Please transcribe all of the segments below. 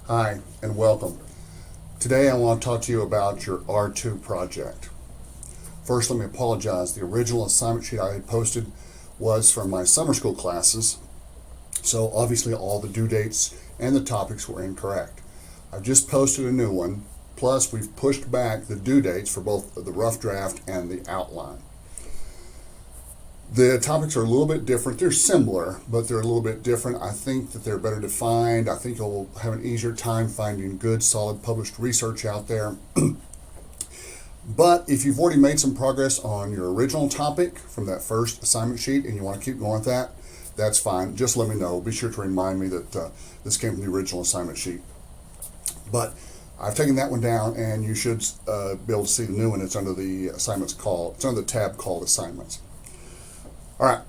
Hi, and welcome. Today I want to talk to you about your R2 project. First, let me apologize. The original assignment sheet I had posted was from my summer school classes, so obviously all the due dates and the topics were incorrect. I've just posted a new one, plus we've pushed back the due dates for both the rough draft and the outline. The topics are a little bit different. They're similar, but they're a little bit different. I think that they're better defined. I think you'll have an easier time finding good, solid published research out there. But if you've already made some progress on your original topic from that first assignment sheet and you want to keep going with that, that's fine. Just let me know. Be sure to remind me that this came from the original assignment sheet. But I've taken that one down, and you should be able to see the new one. It's under the assignments called. It's under the tab called Assignments. All right,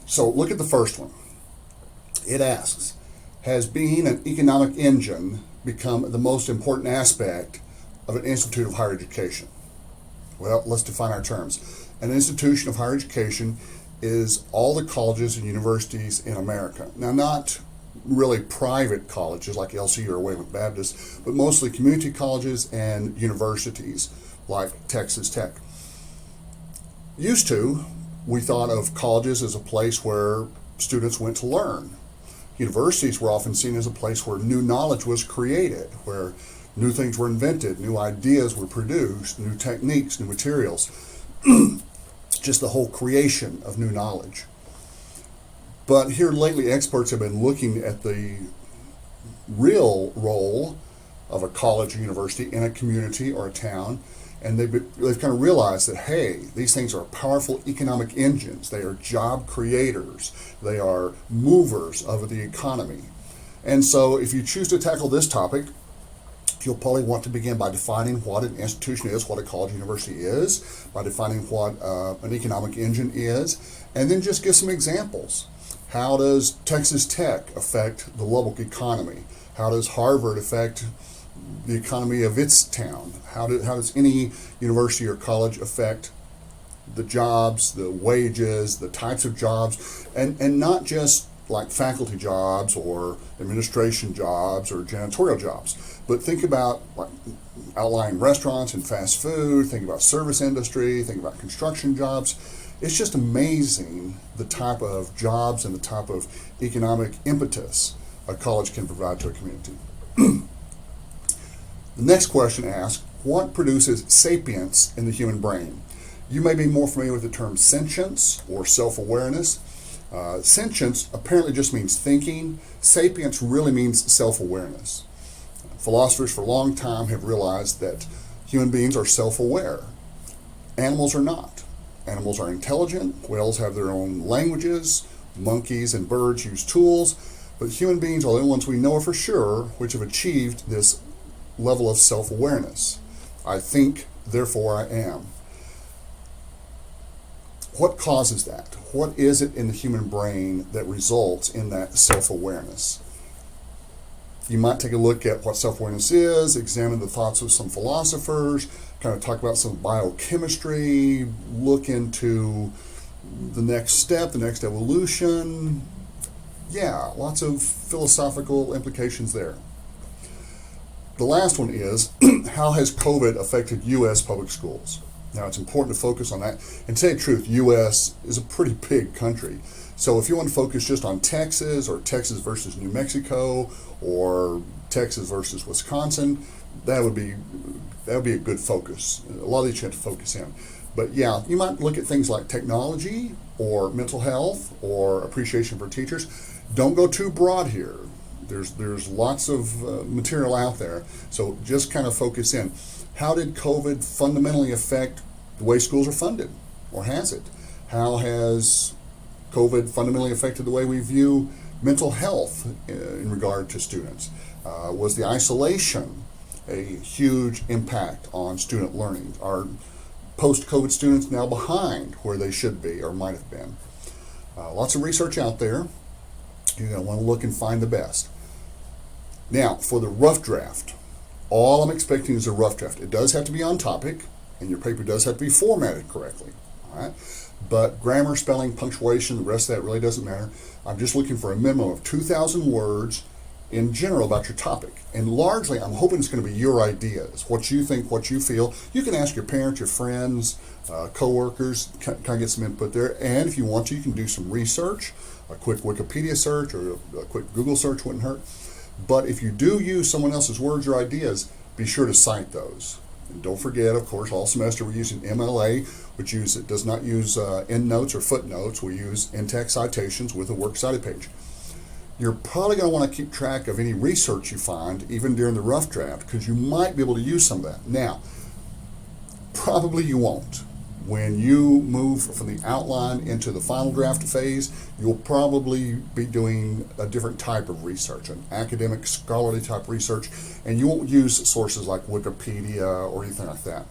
so look at the first one. It asks, has being an economic engine become the most important aspect of an institute of higher education? Well, let's define our terms. An institution of higher education is all the colleges and universities in America. Now, not really private colleges like LCU or Wayland Baptist, but mostly community colleges and universities like Texas Tech. Used to, we thought of colleges as a place where students went to learn. Universities were often seen as a place where new knowledge was created, where new things were invented, new ideas were produced, new techniques, new materials, just the whole creation of new knowledge. But here lately, experts have been looking at the real role of a college or university in a community or a town, and they've kind of realized that, hey, these things are powerful economic engines. They are job creators. They are movers of the economy. And so if you choose to tackle this topic, you'll probably want to begin by defining what an institution is, what a college university is, by defining what an economic engine is, and then just give some examples. How does Texas Tech affect the Lubbock economy? How does Harvard affect the economy of its town? How does any university or college affect the jobs, the wages, the types of jobs, and not just like faculty jobs or administration jobs or janitorial jobs, but think about like outlying restaurants and fast food, think about service industry, think about construction jobs. It's just amazing the type of jobs and the type of economic impetus a college can provide to a community. The next question asks, what produces sapience in the human brain? You may be more familiar with the term sentience or self-awareness. Sentience apparently just means thinking. Sapience really means self-awareness. Philosophers for a long time have realized that human beings are self-aware. Animals are not. Animals are intelligent. Whales have their own languages. Monkeys and birds use tools. But human beings are the only ones we know for sure which have achieved this level of self-awareness. I think, therefore I am. What causes that? What is it in the human brain that results in that self-awareness? You might take a look at what self-awareness is, examine the thoughts of some philosophers, kind of talk about some biochemistry, look into the next step, the next evolution. Yeah, lots of philosophical implications there. The last one is, how has COVID affected U.S. public schools? Now, it's important to focus on that. And to tell you the truth, U.S. is a pretty big country. So if you want to focus just on Texas, or Texas versus New Mexico, or Texas versus Wisconsin, that would be a good focus. A lot of these you have to focus in. But yeah, you might look at things like technology, or mental health, or appreciation for teachers. Don't go too broad here. There's lots of material out there, so just kind of focus in. How did COVID fundamentally affect the way schools are funded, or has it? How has COVID fundamentally affected the way we view mental health in regard to students? Was the isolation a huge impact on student learning? Are post-COVID students now behind where they should be or might have been? Lots of research out there. You're going to want to look and find the best. Now, for the rough draft, all I'm expecting is a rough draft. It does have to be on topic, and your paper does have to be formatted correctly. All right? But grammar, spelling, punctuation, the rest of that really doesn't matter. I'm just looking for a minimum of 2,000 words in general about your topic. And largely, I'm hoping it's going to be your ideas, what you think, what you feel. You can ask your parents, your friends, coworkers, kind of get some input there. And if you want to, you can do some research. A quick Wikipedia search or a quick Google search wouldn't hurt. But if you do use someone else's words or ideas, be sure to cite those. And don't forget, of course, all semester we're using MLA, which does not use endnotes or footnotes. We use in-text citations with a works cited page. You're probably going to want to keep track of any research you find, even during the rough draft, because you might be able to use some of that. Now, probably you won't. When you move from the outline into the final draft phase, you'll probably be doing a different type of research, an academic, scholarly type research, and you won't use sources like Wikipedia or anything like that.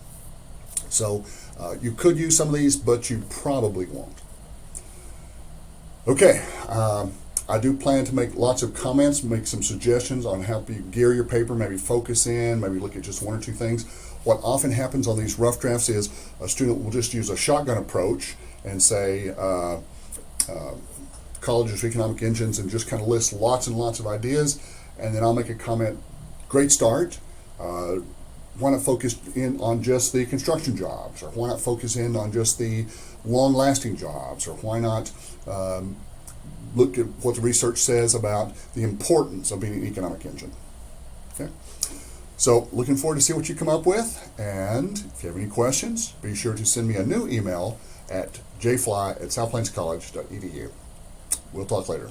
So you could use some of these, but you probably won't. Okay. I do plan to make lots of comments, make some suggestions on how you gear your paper, maybe focus in, maybe look at just one or two things. What often happens on these rough drafts is a student will just use a shotgun approach and say colleges for economic engines and just kind of list lots and lots of ideas, and then I'll make a comment, great start. Why not focus in on just the construction jobs, or why not focus in on just the long-lasting jobs, or why not look at what the research says about the importance of being an economic engine. Okay? So looking forward to see what you come up with, and if you have any questions, be sure to send me a new email at jfly@southplainscollege.edu. We'll talk later.